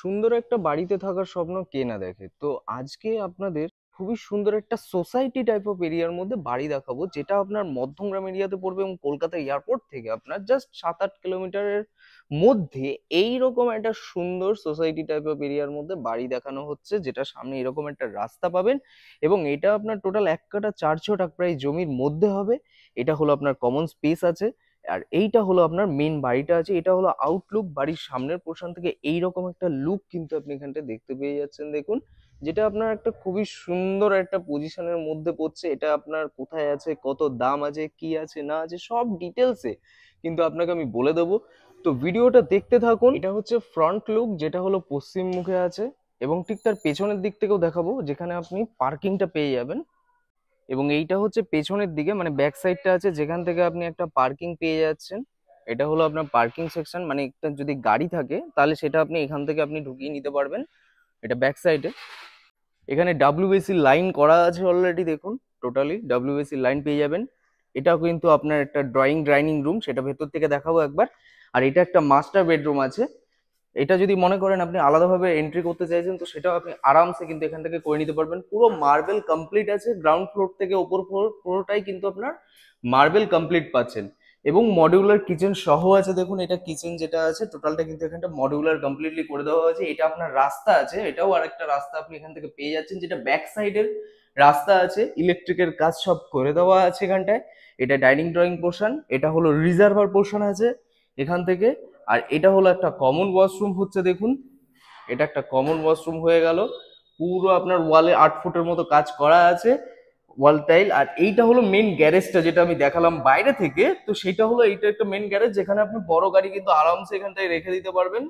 সুন্দর একটা বাড়িতে থাকার স্বপ্ন কে না দেখে। তো আজকে আপনাদের খুবই সুন্দর একটা সোসাইটি টাইপ অফ এরিয়ার মধ্যে বাড়ি দেখাবো, যেটা আপনার মধ্যমগ্রাম এরিয়াতে পড়বে এবং কলকাতা এয়ারপোর্ট থেকে আপনার জাস্ট 7-8 কিলোমিটারের মধ্যে এইরকম একটা সুন্দর সোসাইটি টাইপ অফ এরিয়ার মধ্যে বাড়ি দেখানো হচ্ছে, যেটা সামনে এরকম একটা রাস্তা পাবেন এবং এটা আপনার টোটাল 1 কাঠা 4 ছটাক প্রায় জমির মধ্যে হবে। এটা হলো আপনার কমন স্পেস আছে। আর এইটা হলো আপনার মেন বাড়িটা আছে, এটা হলো আউটলুক। বাড়ির সামনের পোর্শন থেকে এইরকম একটা লুক কিন্তু আপনি এখানটা দেখতে পেয়ে যাচ্ছেন, দেখুন। যেটা আপনার একটা খুবই সুন্দর একটা পজিশনের মধ্যে পড়ছে। এটা আপনার কোথায় আছে, কত দাম আছে, কি আছে না আছে, সব ডিটেলসে কিন্তু আপনাকে আমি বলে দেবো। তো ভিডিওটা দেখতে থাকুন। এটা হচ্ছে ফ্রন্ট লুক, যেটা হলো পশ্চিম মুখে আছে, এবং ঠিক তার পেছনের দিক থেকেও দেখাবো, যেখানে আপনি পার্কিংটা পেয়ে যাবেন। এবং এইটা হচ্ছে পেছনের দিকে, মানে ব্যাক সাইডটা আছে, যেখান থেকে আপনি একটা পার্কিং পেয়ে যাচ্ছেন। এটা হলো আপনার পার্কিং সেকশন, মানে একটা যদি গাড়ি থাকে তাহলে সেটা আপনি এখান থেকে আপনি ঢুকিয়ে নিতে পারবেন। এটা ব্যাক সাইডে। এখানে ডাব্লিউবিসি লাইন করা আছে অলরেডি, দেখুন। টোটালি ডাব্লিউবিসি লাইন পেয়ে যাবেন। এটাও কিন্তু আপনার একটা ড্রয়িং ডাইনিং রুম, সেটা ভেতর থেকে দেখাবো একবার। আর এটা একটা মাস্টার বেডরুম আছে। এটা যদি মনে করেন আপনি আলাদাভাবে এন্ট্রি করতে চাইছেন, তো সেটাও আপনি আরামসে কিন্তু এখান থেকে করে নিতে পারবেন। পুরো মার্বেল কমপ্লিট আছে, গ্রাউন্ড ফ্লোর থেকে ওপর ফ্লোর পুরোটাই কিন্তু আপনার মার্বেল কমপ্লিট পাচ্ছেন। এবং মডিউলার কিচেন সহ আছে, দেখুন। এটা কিচেন যেটা আছে টোটালটা কিন্তু এখানটা মডিউলার কমপ্লিটলি করে দেওয়া হয়েছে। এটা আপনার রাস্তা আছে, এটাও আরেকটা রাস্তা আপনি এখান থেকে পেয়ে যাচ্ছেন, যেটা ব্যাক সাইডের রাস্তা আছে। ইলেকট্রিকের কাজ সব করে দেওয়া আছে এখানটায়। এটা ডাইনিং ড্রয়িং পোর্শন, এটা হলো রিজার্ভার পোর্শন আছে এখান থেকে। আর এটা হলো একটা কমন ওয়াশরুম হচ্ছে, দেখুন। এটা একটা কমন ওয়াশরুম হয়ে গেল। পুরো আপনার ওয়ালে 8 ফুটের মতো কাজ করা আছে, ওয়াল টাইল। আর এইটা হলো মেন গ্যারেজটা, যেটা আমি দেখালাম বাইরে থেকে। তো সেটা হলো, এইটা একটা মেন গ্যারেজ, যেখানে আপনি বড় গাড়ি কিন্তু আরামসে এখানটায় রেখে দিতে পারবেন।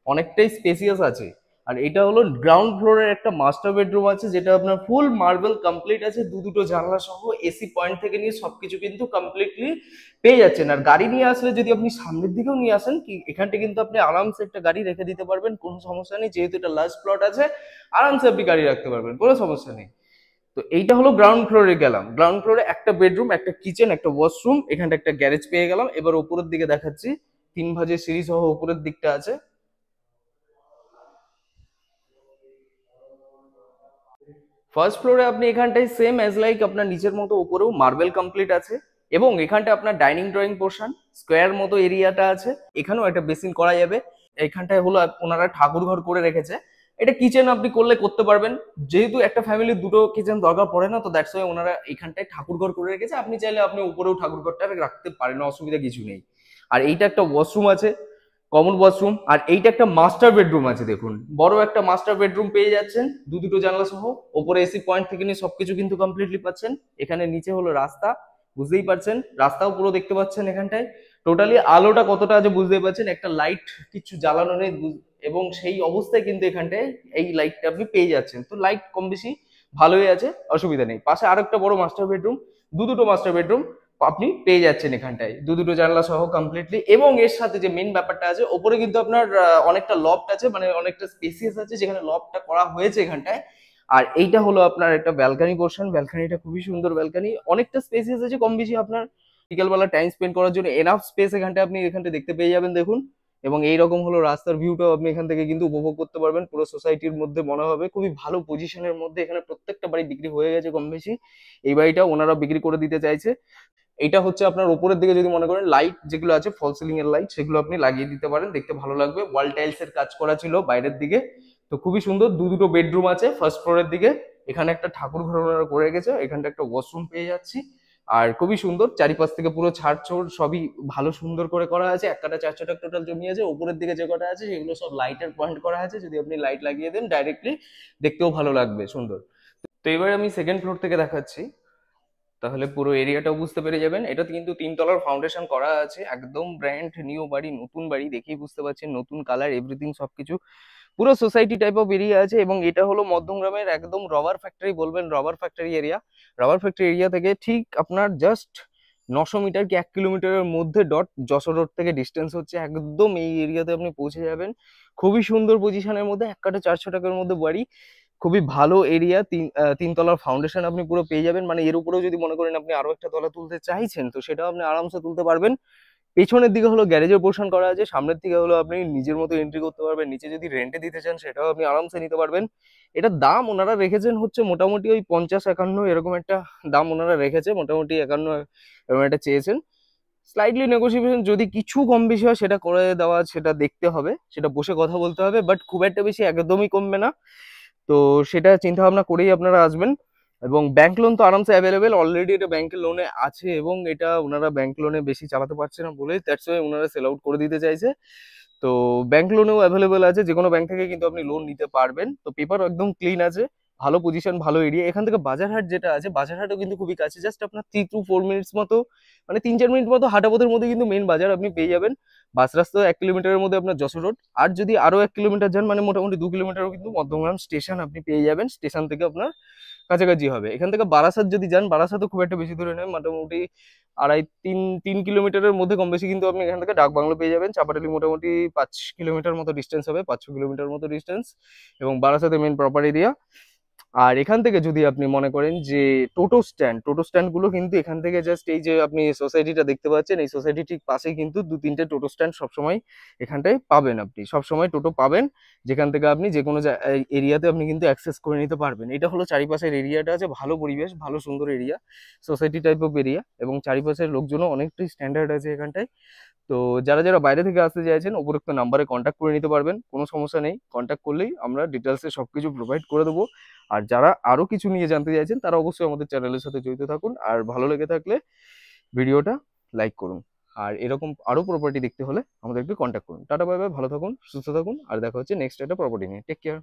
অনেকটাই স্পেসিয়াস আছে। আর এটা হলো গ্রাউন্ড ফ্লোরের একটা মাস্টার বেডরুম আছে, যেটা আপনার ফুল মার্বেল কমপ্লিট আছে, দুটো জানলা সহ এসি পয়েন্ট থেকে নিয়ে সবকিছু কিন্তু কমপ্লিটলি পেয়ে যাচ্ছেন। আর গাড়ি নিয়ে আসলে যদি আপনি সামনের দিকেও নিয়ে আসেন, কি এখানটা কিন্তু আপনি আরামসে একটা গাড়ি রেখে দিতে পারবেন, কোনো সমস্যা নেই। যেহেতু এটা লার্জ প্লট আছে, আরামসে আপনি গাড়ি রাখতে পারবেন, কোনো সমস্যা নেই। তো এইটা হলো গ্রাউন্ড ফ্লোরে গেলাম। গ্রাউন্ড ফ্লোরে একটা বেডরুম, একটা কিচেন, একটা ওয়াশরুম, এখানটা একটা গ্যারেজ পেয়ে গেলাম। এবার উপরের দিকে দেখাচ্ছি। 3 ভাঁজের সিঁড়ি সহ উপরের দিকটা আছে। ফার্স্ট ফ্লোরে আপনি এখানটায় সেম অ্যাজ লাইক আপনার নিচের মতো উপরেও মার্বেল কমপ্লিট আছে। এবং এখানটা আপনার ডাইনিং ড্রয়িং পোর্শন, স্কোয়ার মতো এরিয়াটা আছে। এখানেও একটা বেসিন করা যাবে। এখানটায় হলো ওনারা ঠাকুর ঘর করে রেখেছে। এটা কিচেন আপনি করলে করতে পারবেন। যেহেতু একটা ফ্যামিলির দুটো কিচেন দরকার পড়ে না, তো দ্যাটস ওয়াই ওনারা এখানটায় ঠাকুর ঘর করে রেখেছে। আপনি চাইলে আপনি উপরেও ঠাকুর ঘরটা রাখতে পারেন, অসুবিধা কিছু নেই। আর এইটা একটা ওয়াশরুম আছে, কমন ওয়াশরুম। আর এইটা একটা মাস্টার বেডরুম আছে, দেখুন। বড় একটা মাস্টার বেডরুম পেয়ে যাচ্ছেন, দুটো জানলা সহ। ওপরে এসি পয়েন্ট থেকে নিয়ে সবকিছু কিন্তু কমপ্লিটলি পাচ্ছেন। এখানে নিচে হলো রাস্তা, বুঝতেই পারছেন। রাস্তাও পুরো দেখতে পাচ্ছেন এখানটায়। টোটালি আলোটা কতটা আছে বুঝতেই পারছেন। একটা লাইট কিছু জ্বালানো নেই, এবং সেই অবস্থায় কিন্তু এখানটায় এই লাইটটা আপনি পেয়ে যাচ্ছেন। তো লাইট কম বেশি ভালোই আছে, অসুবিধা নেই। পাশে আরেকটা বড় মাস্টার বেডরুম, দুটো মাস্টার বেডরুম আপনি পেয়ে যাচ্ছেন এখানটায়, দুটো জানলা সহ কমপ্লিটলি। এবং এর সাথে যে মেন ব্যাপারটা আছে, ওপরে কিন্তু আপনার অনেকটা লফট আছে, মানে অনেকটা স্পেসিয়াস আছে, যেখানে লফটটা করা হয়েছে এখানটায়। আর এইটা হলো আপনার একটা ব্যালকানি পোর্শন। ব্যালকানিটা খুবই সুন্দর ব্যালকানি, অনেকটা স্পেসিয়াস আছে, কম বেশি আপনার বিকেলবেলা টাইম স্পেন্ড করার জন্য এনাফ স্পেস এখানটা আপনি এখানটা দেখতে পেয়ে যাবেন, দেখুন। এবং এইরকম হলো রাস্তার ভিউটাও আপনি এখান থেকে কিন্তু উপভোগ করতে পারবেন। পুরো সোসাইটির মধ্যে মনে হবে খুবই ভালো পজিশনের মধ্যে। এখানে প্রত্যেকটা বাড়ি বিক্রি হয়ে গেছে কম বেশি। এই বাড়িটা ওনারা বিক্রি করে দিতে চাইছে। এটা হচ্ছে আপনার উপরের দিকে যদি মনে করেন লাইট যেগুলো আছে, ফল সিলিং এর লাইট, সেগুলো আপনি লাগিয়ে দিতে পারেন, দেখতে ভালো লাগবে। ওয়াল টাইলস এর কাজ করা ছিল বাইরের দিকে। তো খুবই সুন্দর। দুটো বেডরুম আছে ফার্স্ট ফ্লোরের দিকে। এখানে একটা ঠাকুর ঘর ওনারা করে গেছে, এখানটা একটা ওয়াশরুম পেয়ে যাচ্ছি। আর খুবই সুন্দর, চারিপাশ থেকে পুরো ছাদ ছড় সবই ভালো সুন্দর করে করা আছে। 1 কাঠা 4 ছটাক টোটাল জমি আছে। উপরের দিকে যে কটা আছে সেগুলো সব লাইটের পয়েন্ট করা আছে, যদি আপনি লাইট লাগিয়ে দেন ডাইরেক্টলি দেখতেও ভালো লাগবে, সুন্দর। তো এবার আমি সেকেন্ড ফ্লোর থেকে দেখাচ্ছি, তাহলে পুরো এরিয়াটাও বুঝতে পেরে যাবেন। এটাতে কিন্তু 3 তলার ফাউন্ডেশন করা আছে, একদম ব্র্যান্ড নিউ বাড়ি, নতুন বাড়ি, দেখেই বুঝতে পারছেন। নতুন কালার, এভরিথিং সবকিছু। পুরো সোসাইটি টাইপ অফ এরিয়া আছে। এবং এটা হলো মধ্যমগ্রামের একদম রবার ফ্যাক্টরি, বলবেন rubber factory area. Rubber factory area থেকে ঠিক আপনার জাস্ট 900 মিটার কি 1 কিলোমিটারের মধ্যে ডট যশোর রোড থেকে ডিস্টেন্স হচ্ছে। একদম এই এরিয়াতে আপনি পৌঁছে যাবেন, খুবই সুন্দর পজিশনের মধ্যে। 1 কাঠা 4 ছটাকের মধ্যে বাড়ি, খুবই ভালো এরিয়া। 3 তলার ফাউন্ডেশন আপনি পুরো পেয়ে যাবেন। মানে এর উপরেও যদি মনে করেন আপনি আরো একটা তলা তুলতে চাইছেন, তো সেটাও আপনি আরামসে তুলতে পারবেন, পেছনের দিকে হলো গ্যারেজের পোর্শন করা আছে, সামনের দিকে হলো আপনি নিজের মতো এন্ট্রি করতে পারবেন। নিচে যদি রেন্টে দিতে চান সেটাও আপনি আরামসে নিতে পারবেন। এটার দাম ওনারা রেখেছেন হচ্ছে মোটামুটি ওই 50-51 এরকম একটা দাম ওনারা রেখেছে, মোটামুটি 51 এরকম একটা চেয়েছেন। স্লাইটলি নেগোসিয়েশন যদি কিছু কম বেশি হয় সেটা করে দেওয়া, সেটা দেখতে হবে, সেটা বসে কথা বলতে হবে, বাট খুব একটা বেশি একদমই কমবে না। তো সেটা চিন্তা ভাবনা করেই আপনারা আসবেন। এবং ব্যাংক লোন তো আরামসে অ্যাভেলেবেল, অলরেডি এটা ব্যাংকের লোনে আছে, এবং এটা ওনারা ব্যাংক লোনে বেশি চালাতে পারছে না বলেই দ্যাটস ওয়াই ওনারা সেল আউট করে দিতে চাইছে। তো ব্যাংক লোনেও অ্যাভেলেবেল আছে, যে কোনো ব্যাংক থেকে কিন্তু আপনি লোন নিতে পারবেন। তো পেপার একদম ক্লিন আছে, ভালো পজিশন, ভালো এরিয়া। এখান থেকে বাজারহাট যেটা আছে, বাজারহাটও কিন্তু খুবই কাছে, জাস্ট আপনার 3 to 4 মিনিটস মতো, মানে 3-4 মিনিট মতো হাঁটাপথের মধ্যে কিন্তু মেন বাজার আপনি পেয়ে যাবেন। বাস রাস্তা 1 কিলোমিটারের মধ্যে আপনার যশোর রোড, আর যদি আরো 1 কিলোমিটার যান মানে মোটামুটি 2 কিলোমিটারও কিন্তু মধ্যমগ্রাম স্টেশন আপনি পেয়ে যাবেন। স্টেশন থেকে আপনার কাছাকাছি হবে। এখান থেকে বারাসাত যদি যান, বারাসাতও খুব একটা বেশি দূরে নয়, মোটামুটি 2.5-3 কিলোমিটারের মধ্যে কম বেশি কিন্তু আপনি এখান থেকে ডাক বাংলো পেয়ে যাবেন। চাপাটালি মোটামুটি 5 কিলোমিটার মতো ডিস্টেন্স হবে, 5-6 কিলোমিটার মতো ডিস্টেন্স, এবং বারাসাতে মেন প্রপার এরিয়া। আর এখান থেকে যদি আপনি মনে করেন যে টোটো স্ট্যান্ড গুলো কিন্তু এখান থেকে জাস্ট, এই যে আপনি সোসাইটিটা দেখতে পাচ্ছেন, এই সোসাইটি ঠিক পাশে কিন্তু 2-3টে টোটো স্ট্যান্ড সবসময় এখানটায় পাবেন। আপনি সবসময় টোটো পাবেন, যেখান থেকে আপনি যে কোনো এরিয়াতে আপনি কিন্তু অ্যাক্সেস করে নিতে পারবেন। এটা হলো চারিপাশের এরিয়াটা আছে, ভালো পরিবেশ, ভালো সুন্দর area, society type of area, এবং চারিপাশের লোকজনও অনেকটাই স্ট্যান্ডার্ড আছে এখানটায়। তো যারা যারা বাইরে থেকে আসতে চাইছেন, উপরোক্ত নাম্বারে কন্ট্যাক্ট করে নিতে পারবেন, কোনো সমস্যা নেই। কন্ট্যাক্ট করলেই আমরা ডিটেলসে সবকিছু প্রোভাইড করে দেবো। আর যারা আরো কিছু নিয়ে জানতে চাইছেন তারা অবশ্যই আমাদের চ্যানেলের সাথে জড়িত থাকুন, আর ভালো লেগে থাকলে ভিডিওটা লাইক করুন। আর এরকম আরো প্রপার্টি দেখতে হলে আমাদেরকে কন্ট্যাক্ট করুন। টাটা বাই বাই, ভালো থাকুন, সুস্থ থাকুন, আর দেখা হচ্ছে নেক্সট একটা প্রপার্টি নিয়ে। Take care.